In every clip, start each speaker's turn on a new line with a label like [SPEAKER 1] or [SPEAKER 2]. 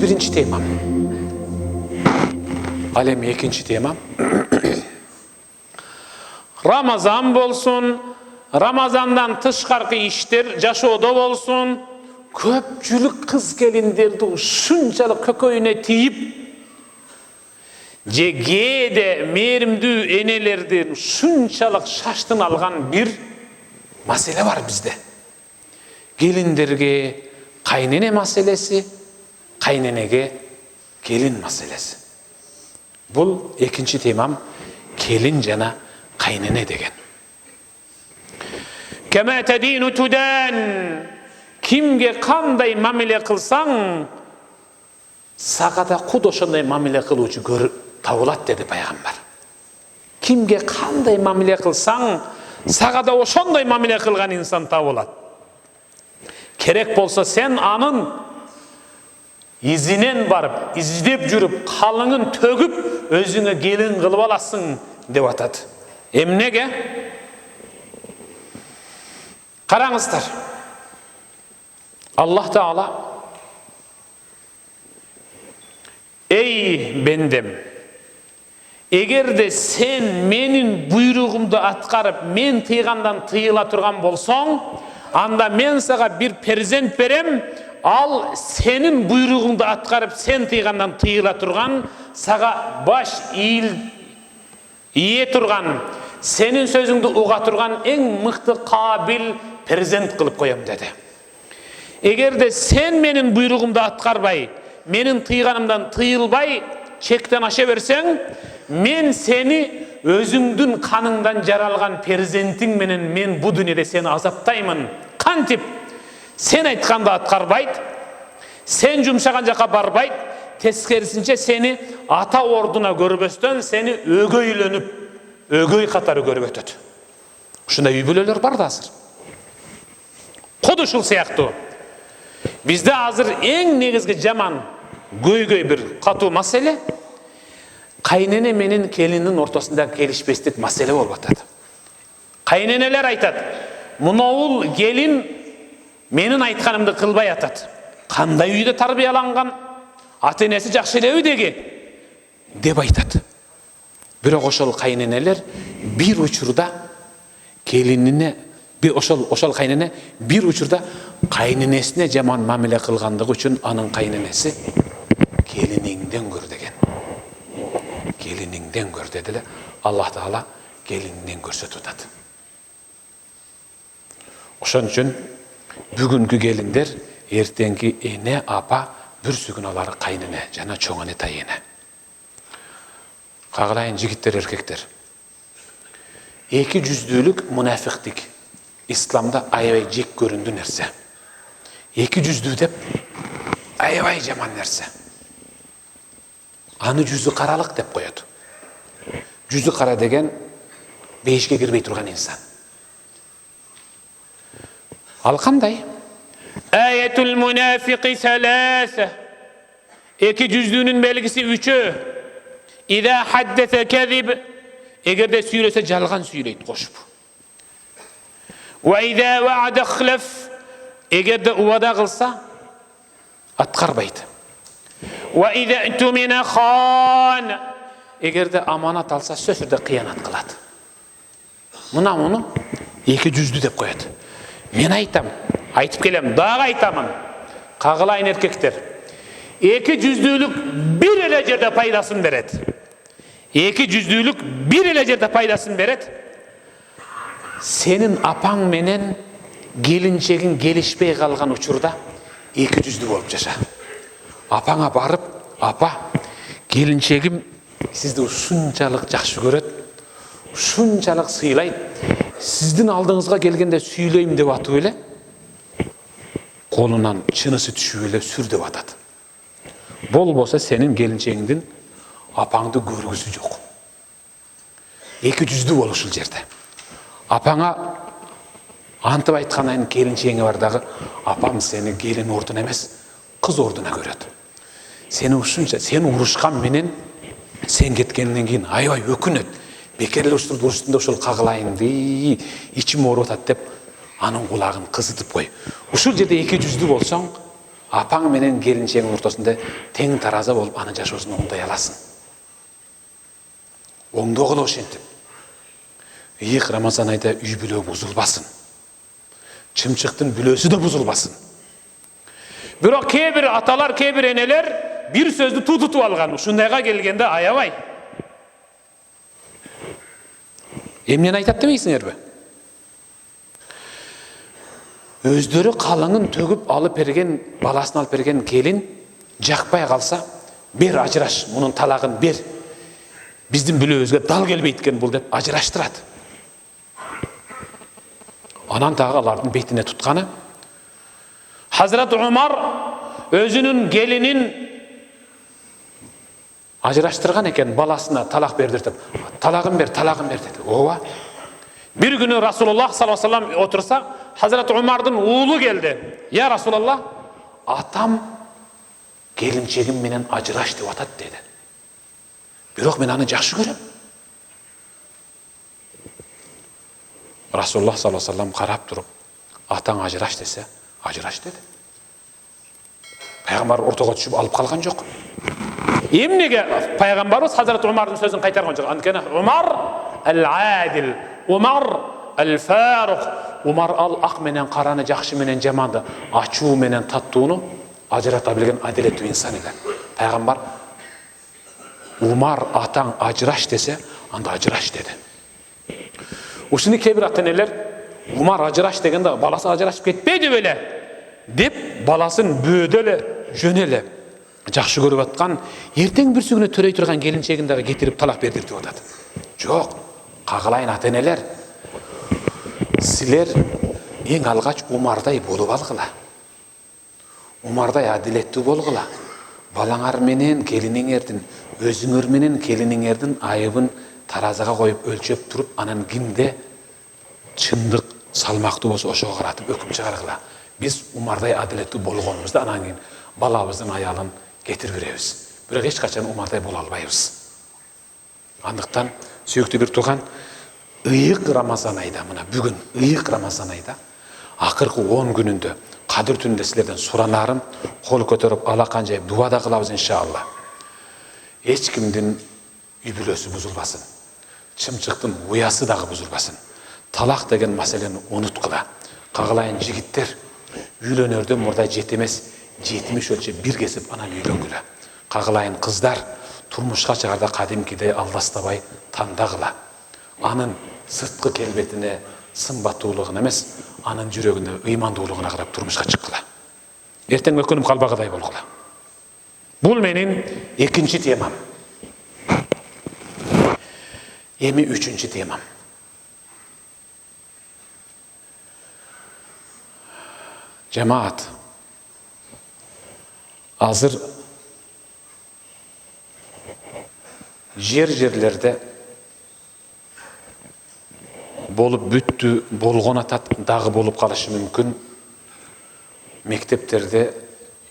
[SPEAKER 1] birinci temam. Al endi ikinci temam. Ramazan bolsun, Ramazandan tışkarkı işler jaşooda bolsun, köpçülük kız gelinderdi uşunçalık kököyüne tiyip, jegede merimdүү enelerden uşunçalık şaştın algan bir mesele var bizde. Gelinderge kaynene meselesi, kaynenege gelin meselesi. Bul ikinci temam, gelin jana kaynene degen. Kema tedinu tudan, kimge kanday mamile kılsan, sagada kud oşonday mamile kıluvçu tabulat dedi Peygamber. Kimge kanday mamile kılsan, sagada oşonday mamile kılgan insan tabulat. Kerek bolsa sen anın izinen barıp, izlep жүрүp, kalının tögüp, özüne gelin kılıp alasın dep atadı. Emnege? Karаңыздар. Allah Teala, ey bendem, egerde sen menin buyruğumdu atkarıp, men tıygandan tıyıla turgan bolsong, anda men saga bir perzent berem, al senin buyruğunda atkarıp sen tıygandan tıyıla turgan, saga baş iye turgan, senin sözüңdü uga turgan en mıktı kabil perzent kılıp koyam dedi. Egerde sen menin buyruğumda atkarbay, menin tıyganımdan tıyılbay, çekten aşa versen, men seni özüңdün kanыңdan jaralgan perzenting menen men bu dünyada seni azaptayman. Kantip sen aytkanda atkarbayt, sen jumşagan jaka barbayt, teskerisinçe seni ata orduna görбөстөн seni ögöylönüp, ögöy katarı görüp ötöt. Uşunda үй-бүлөлөр бар да азыр. Куд ушул сыяктуу. Bizde hazır en negizgi jaman göy bir katı mesele, kaynene menin kelinin ortasında gelişpestik mesele bolup atadı. Kayneneler aytadı, munawul gelin menin aytkanımды kılbay atadı. Kanday үйde tarbiyalangan, ata-enesi jakşı elebi degi dep aytadı. Bирок ошол kayneneler bir uçurda gelinine, ошол kaynene bir uçurda kaynenesine jaman mamile kılgandığı için anın kaynenesi gelininden gör degen. Gelininden gör dediler. Allah Teala gelininden görse tutadı. Oşon üçün bugünkü gelinler ertenki ene apa bir sügünaları kaynene jana çoğune tayene. Kağılayın jigitler erkekler. Eki yüzdülük münafiklik. İslam'da aybay jek göründü nerse. Eki yüzdü dep aybay jaman nerse. Anı yüzü karalık dep koydu. Yüzü kara degen beşke girmey turgan insan. Al kanday? Ayetul münafiki selase. Eki yüzdüğünün belgisi 3'ü. İza haddese kezib. Eğer de söylese jalgan söyleydi koşup. Ve izâ va'ada xlef, eğer de uvada kılsa atkarbaydı. Ve izâ e'tumine khan, eğer de amanat alsa sözde kıyanat kıladı. Muna onu iki yüzdü dep koyadu. Men aytam, aytıp kelem, dağı aytamın. Kağılayın erkekler. İki yüzdülük bir ele jerde paydasın beredi. İki yüzdülük bir ele jerde paydasın beredi. Senin apan menen gelinçegin gelişpey kalgan uçurda iki yüzdü bolup yaşa. Apana barıp, apa, gelinçegim sizdi uşunçalık jakşı göröt, uşunçalık sıylayt, sizdin aldığınızga gelgende süyleyim dep atıp ele, kolundan çınısı düşüp ele sür dep atadı. Bol bolsa senin gelinçegiңдин apaңды көрgüsü жок. Екі жүзді бол ушул жерде. Апаңа антып айткандан кийин келинчегиңе бар дагы, апам сени келин ордуна эмес, кыз ордуна көрөт. Сени ушунча, сени урушкан менен сен кеткенден кийин аябай өкүнөт. Бекерле ушунда ошол кагылайынды, ичим ооруп атат деп анын кулагын кызытып кой. Ушул жерде екі жүздүү болсоң, апаң менен келинчегиң ортосунда тең тараза болуп анын жашоосун оңдой аласың. Оңдогула ошентип. Ыйык Рамазан айда үй бүлө бузулбасын. Чымчыктын бүлөсү да бузулбасын. Бирок кээ бир аталар, кээ бир энелер бир сөздү тутуп алган. Ушундайга келгенде аябай. Эмнени айтат демейсиңерби? Өздөрү калыңын төгүп алып берген, баласын алып берген келин жакпай калса, бер ажыраш, мунун талагын бер. Биздин бүлөбүзгө дал келбейт экен бул деп ажыраштырат. Анан дагы алардын бетине тутканы Hazret Umar özünün gelinin ajıraştırgan eken balasına talak berdirtip, talagın ber dedi. Ova. Bir günü Resulullah sallallahu aleyhi ve sellem otursa, Hazret Umar'dın oğlu geldi. Ya Resulullah, atam gelinçegim menen ajıraş dep atat dedi. Bирок мен аны жакшы көрөм. Resulullah sallallahu aleyhi ve sellem карап туруп, атаң ажыраш десе, ажыраш dedi. Пайгамбар ортого түшүп алып калган жок. Эмнеге пайгамбарыбыз Hazret Умардын сөзүн кайтарган жок. Анткени Умар ал-адил, Умар ал-фарук. Умар ал ак менен караны, жакшы менен жаманды, ачуу менен таттууну ажырата билген адилеттүү инсан эле. Пайгамбар Умар атаң ажыраш десе, анда ажыраш dedi. Ушуну кээ бир ата-энелер Умар ажыраш дегенде баласы ажырашып кетпейди беле деп баласын бөөдө эле, жөн эле жакшы көрүп аткан, эртең бир күнү төрөй турган келинчегин дагы кетирип талак бердиртип атат. Жок, кагылайын ата-энелер. Силер эң алгач Умардай болуп алгыла. Умардай адилеттүү болгула. Балаңар менен келиниңердин, өзүңөр менен келиниңердин айыбын таразага коюп өлчөп туруп, анан кимде чындык салмактуу болсо ошого каратып өкүм чыгаргыла. Биз Умардай адилеттүү болгонубузду анан кийин балабыздын аялын кетирип беребиз. Бирок эч качан Умардай боло албайбыз. Андыктан сүйүктүү бир тууган, ыйык Рамазан айда, мына бүгүн ыйык Рамазан айда акыркы 10 күнүндө Кадыр түнүндө силерден суранарым, кол көтөрүп алакан жайып дуа да кылабыз иншалла. Эч кимдин үй бүлөсү бузулбасын. Чымчыктын уясы дагы бузулбасын. Талак деген маселени унуткула. Кагылайын жигиттер, үйлөнөрдө мурдай жет эмес, 70 өлчөп бир кесип анан үйлөнгүлө. Кагылайын кыздар, турмушка чыгарда кадимкидей алдастабай тандагыла. Анын сырткы келбетине, сымбаттуулугуна эмес, анын жүрөгүндө ыймандуулугуна карап турмушка чыккыла. Эртең өкүнүп калбагыдай болгула. Бул менин экинчи темам. Эми үчүнчү темам. Жамаат. Азыр жерлерде болуп бүттү, болгон атат, дагы болуп калышы мүмкүн. Мектептерде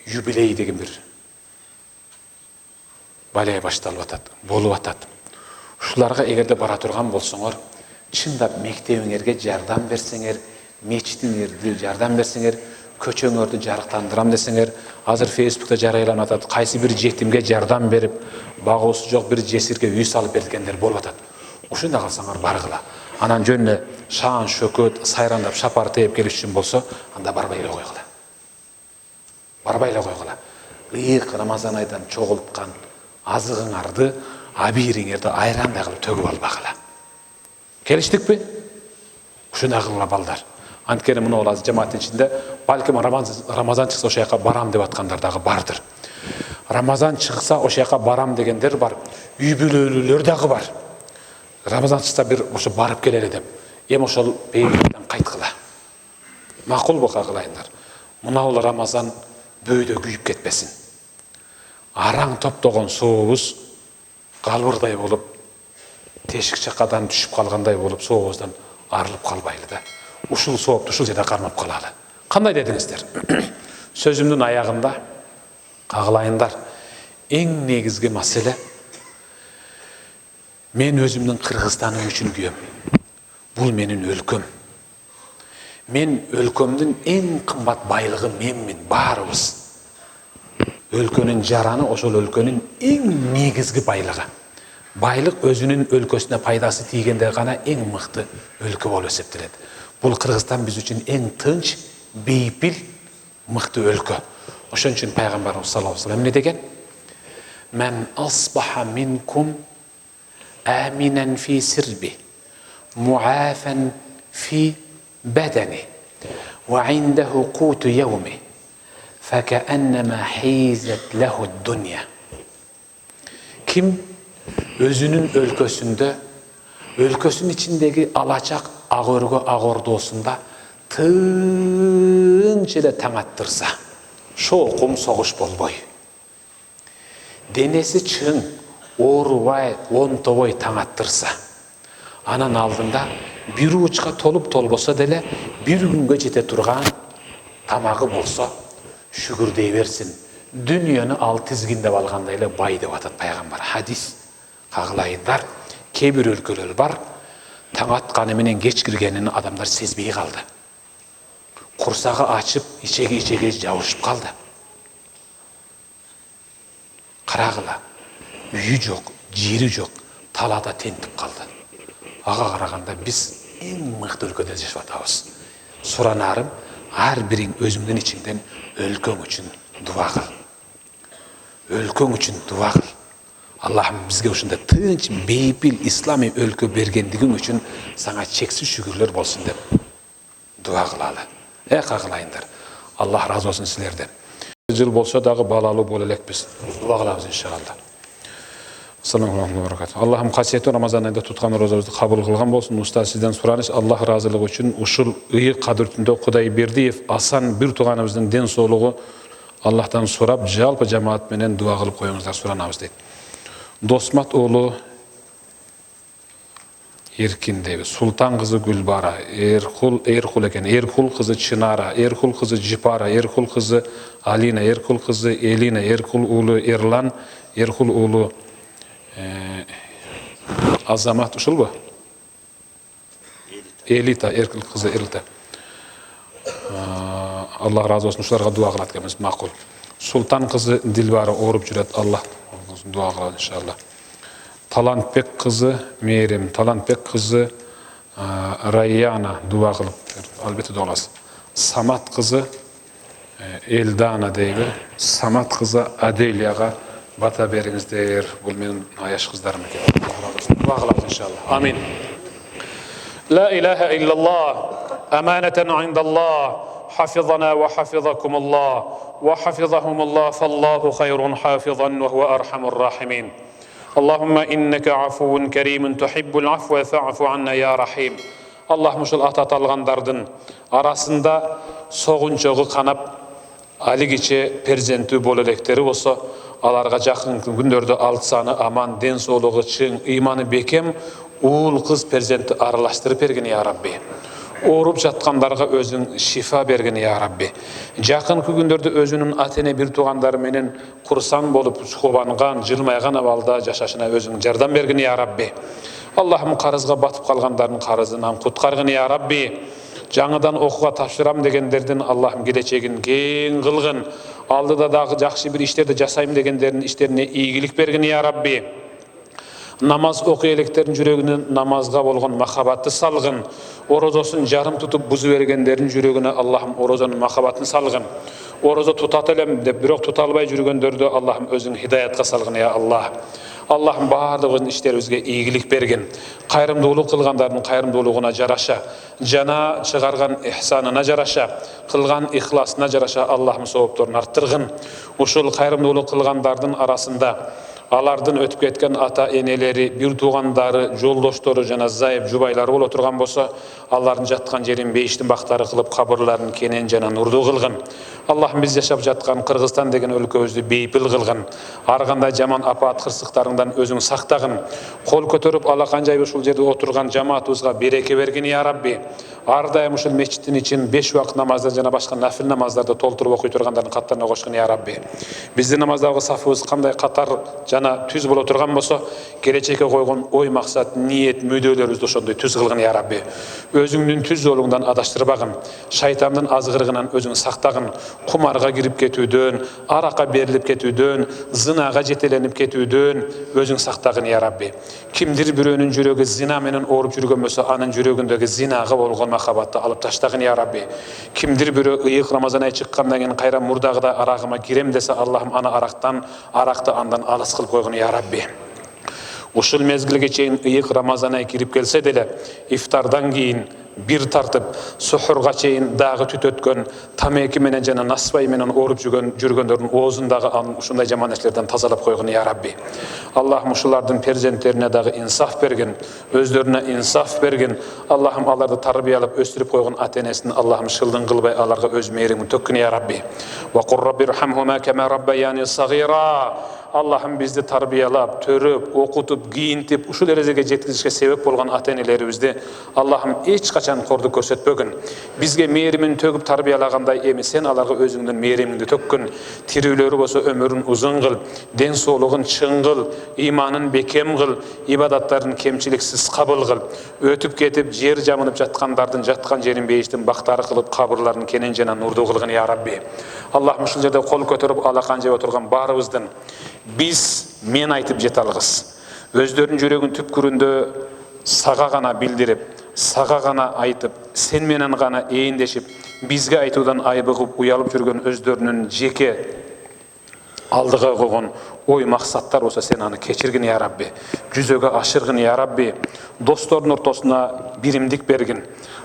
[SPEAKER 1] юбилей деген бир балай башталып атат, болуп атат. Ушуларга эгерде бара турган болсоңор, чындап мектебиңерге жардам берсеңер, мечитиңерди жардам берсеңер, көчөңөрдү жарыктандырам десеңер, азыр Фейсбукта жарыяланып атат, кайсы бир жетимге жардам берип, багуусу жок бир жесирге үй салып бергендер болуп атат. Ушунда калсаңар баргыла. Анан жөн эле шаан шөкөт сайрандап шапар тээп келиш үчүн болсо, анда барбай эле койгула. Барбай эле койгула. Ыйык Рамазан айдан чогулткан азыгыңарды, абийириңерди айрандай кылып төгүп албагыла. Келиштикпи? Ушуна кылгыла балдар. Анткени мына азыр жамааттын ичинде балким Рамазан чыкса ошол жака барам деп аткандар дагы бардыр. Рамазан чыкса ошол жака барам дегендер бар, үй бүлөлүүлөр дагы бар. Рамазан чыкса бир ошо барып келели деп. Эми ошол беймилден кайткыла. Макул кагылайындар. Мына Рамазан бөөдө күйүп кетпесин. Араң топтогон сообуз калбырдай болуп, тешик чакадан түшүп калгандай болуп, сообуздан арылып калбайлы да. Ушул соопту ушул жерде кармап калалы. Кандай дедиңиздер? Сөзүмдүн аягында кагылайындар. Эң негизги маселе, мен өзүмдүн Кыргызстаным үчүн күйөм. Бул менин өлкөм. Мен өлкөмдүн эң кымбат байлыгы менмин, баарыбыз. өлкөнүн жараны ошол өлкөнүн эң негизги байлыгы. Байлык өзүнүн өлкөсүнө пайдасы тийгенде гана эң мыкты өлкө болуп эсептелет. Бул Кыргызстан биз үчүн эң тынч, бейпил, мыкты өлкө. Ошон үчүн пайгамбарыбыз саллаллаху алейхи ва саллям эмне деген? Мен асбаха минкум аминан фи сирби, муафан фи бадани, ва индаху куту яуми, факааннама хизат лаху дуnya. Ким өзүнүн өлкөсүнүн ичиндеги алачак ак-өргө ак ордосунда тынч эле таң аттырса, шоокум согуш болбой, денеси чың, оорубай, онтобой таң аттырса, анан алдында бир учка толуп толбосо деле бир күнгө жете турган тамагы болсо шүгүр дей берсин. Дүнүйөнү ал тизгиндеп алгандай эле бай деп атат пайгамбар. Хадис. Кагылайындар, кээ бир өлкөлөр бар, таң атканы менен кеч киргенин адамдар сезбей калды. Курсагы ачып, ичеге жабышып калды. Карагыла, үйү жок, жери жок, талаада тентип калды. Ага караганда биз эң мыкты өлкөдө жашап атабыз. Суранарым, ар бириң өзүңдүн ичиңден өлкөң үчүн дуа кыл. Өлкөң үчүн дуа кыл. Аллахым бизге ушундай тынч, бейпил, ислами өлкө бергендигиң үчүн сага чексиз шүгүрлөр болсун деп дуа кылалы. Кагылайындар. Аллах разы болсун силерден. Жыл болсо дагы балалуу боло элекпиз. Дуа кылабыз иншалла. Ассаламу алейкум ва баракатух. Аллахым касиеттүү Рамазан айында туткан розабызды кабыл кылган болсун. Устаз сизден сураныш, Аллах разылыгы үчүн ушул ыйык кадыр түндө Кудайбердиев Асан бир тууганыбыздын ден соолугу Аллахтан сурап, жалпы жамаат менен дуа кылып коюңуздар, суранабыз дейт. Досмат уулу Эркин дейбиз. Султан кызы Гүлбара, Эркул экен, Эркул кызы Чынара, Эркул кызы Жипара, Эркул кызы Алина, Эркул кызы Элина, Эркул уулу Эрлан, Эркул уулу Азамат, ушулбу? Элита, Эркул кызы Элита. Аллах разы болсун, ушуларга дуа кылат экенбиз, макул. Султан кызы Дилбара ооруп жүрөт, Аллах дуа кылат иншалла. Талантбек кызы Мерим, Талантбек кызы Раяна дуа кылып, албетте дуа кыласыз. Самат кызы Элдана дейби, Самат кызы Аделияга бата бериңиздер. Бул менин аяш кыздарым экен. Дуа кылабыз иншалла. Амин. لا إله إلا الله أمانة عند الله حفظنا وحفظكم الله وحفظهم الله فالله خير حافظا وهو أرحم الراحمين اللهم إنك عفو كريم تحب العفو فاعف عنا يا رحيم اللهم ушул ататалгандардын арасында согунчогу канап алигиче перзенттүү боло электери болсо аларга жакын күндөрдө алт саны аман, ден соолугу чың, ыйманы бекем уул кыз перзентти аралаштырып бергин я Рабби. Ооруп жаткандарга өзүң шифа бергин я Рабби. Жакынкы күндөрдө өзүнүн ата-эне бир туугандары менен курсан болуп чубанган, жылмайган абалда жашашына өзүң жардам бергин я Рабби. Аллахым карызга батып калгандардын карызынан куткаргын я Рабби. Жаңыдан окууга тапшырам дегендердин Аллахым келечегин кең кылгын. Алдыда дагы жакшы бир иштерди жасайм дегендердин иштерине ийгилик бергин я Рабби. Намаз окуй электердин жүрөгүнө намазга болгон махабатты салгын. Орозосун жарым тутуп бузу бергендердин жүрөгүнө Аллахым орозонун махабатын салгын. Орозо тутат элем деп бирок тута албай жүргөндөрдү Аллахым өзүң хидаятка салгын я Аллах. Аллахым баардыгын иштерибизге ийгилик бергин. Кайрымдуулук кылгандардын кайрымдуулугуна жараша, жана чыгарган ихсанына жараша, кылган ихласына жараша Аллахым соопторун арттыргын. Ушул кайрымдуулук кылгандардын арасында алардын өтүп кеткен ата-энелери, бир туугандары, жолдоштору жана зайып жубайлары боло турган болсо, алардын жаткан жерин бейиштин бактары кылып, кабырларын кенен жана нурдуу кылгын. Аллахым биз жашап жаткан Кыргызстан деген өлкөбүздү бейпил кылгын. Ар кандай жаман апаат кырсыктарыңдан өзүң сактагын. Кол көтөрүп ала канжайбы ушул жерде отурган жамаатыбызга береке бергин я Рабби. Ар дайым ушул мечиттин ичин 5 убакыт намазды жана башка нафил намаздарды толтуруп окуй тургандардын каттарына кошкун я Рабби. Биздин намаздагы сафыбыз кандай катар жана түз боло турган болсо, келечекке койгон ой максат, ниет, мүдөлөрүбүздү ошондой түз кылгын я Рабби. Өзүңдүн түз жолуңдан адаштырбагын, шайтандын азгырыгынан өзүң сактагын, кумарга кирип кетүүдөн, аракка берилип кетүүдөн, зынага жетеленип кетүүдөн өзүң сактагын я Рабби. Кимдир бирөөнүн жүрөгү зина менен ооруп жүргөн болсо, анын жүрөгүндөгү зинага болгон махабатты алып таштагын я Рабби. Кимдир бирөө ыйык Рамазан ай чыккандан кийин кайра мурдагыдай арагыма кирем десе, Аллахым аны аракты андан алыс кылып койгун я Рабби. Ушул мезгилге чейин ыйык Рамазан ай кирип келсе деле, ифтардан кийин бир тартып сухурга чейин дагы түтөткөн, тамеки менен жана насыбай менен ооруп жүргөндөрдүн оозундагы ушундай жаман нерселерден тазалап койгун я Рабби. Аллахым ушулардын перзенттерине дагы инсаф бергин, өздөрүнө инсаф бергин. Аллахым аларды тарбиялап өстүрүп койгон ата-энесин Аллахым шылдың кылбай аларга өз мээримин төккүн я Рабби. Ва кур раббирхамхума кама раббаяни сагира. Аллахым бизди тарбиялап, төрөп, окутуп, кийинтип, ушул эрежеге жеткизишке себеп болгон ата-энелерибизди Аллахым эч качан кордук көрсөтпөгүн. Бизге мээримин төгүп тарбиялагандай эми сен аларга өзүңдүн мээримиңди төккүн. Тирүүлөрү болсо өмүрүн узун кыл, ден соолугун чың кыл, иманын бекем кыл, ибадаттарын кемчиликсиз кабыл кыл. Өтүп кетип жер жамынып жаткандардын жаткан жерин бейиштин бактары кылып, кабырларын кенен жана нурдуу кылгын я Рабби. Аллахым ушул жерде кол көтөрүп алакан жеп отурган баарыбыздын биз мен айтып жете алгыс, өздөрүнүн жүрөгүнүн түпкүрүндө сага гана билдирип, сага гана айтып, сен менен гана эйиндешип, бизге айтуудан айбыгып, уялып жүргөн өздөрүнүн жеке алдыга койгон ой максаттар болсо сен аны кечиргин я Рабби. Жүзөгө ашыргын я Рабби. Достордун ортосуна биримдик бергин.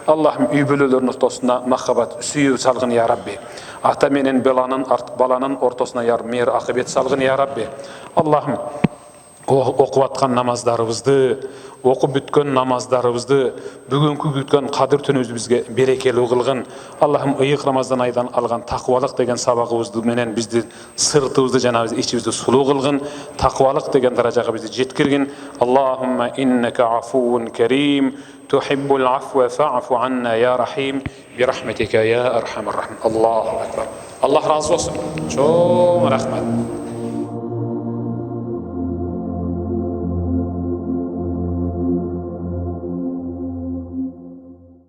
[SPEAKER 1] Аллахым үй бүлөлөрдүн ортосуна махаббат, сүйүү салгын я Рабби. Ата менен баланын ортосуна мейир акыбет салгын я Рабби. Аллахым окуп аткан намаздарыбызды, окуп бүткөн намаздарыбызды, бүгүнкү күткөн кадыр түнүбүздү бизге берекелүү кылгын. Аллахым ыйык Рамазан айдан алган такыбалык деген сабагыбызды менен бизди сыртыбызды жана ичибизди сулуу кылгын. Такыбалык деген даражага бизди жеткиргин. Аллахумма иннека афуун карим, тухиббул афва фа'фу анна я рахим, бирахметика я архамар рахим. Аллаху акбар. Аллах разы болсун. Чоң рахмат.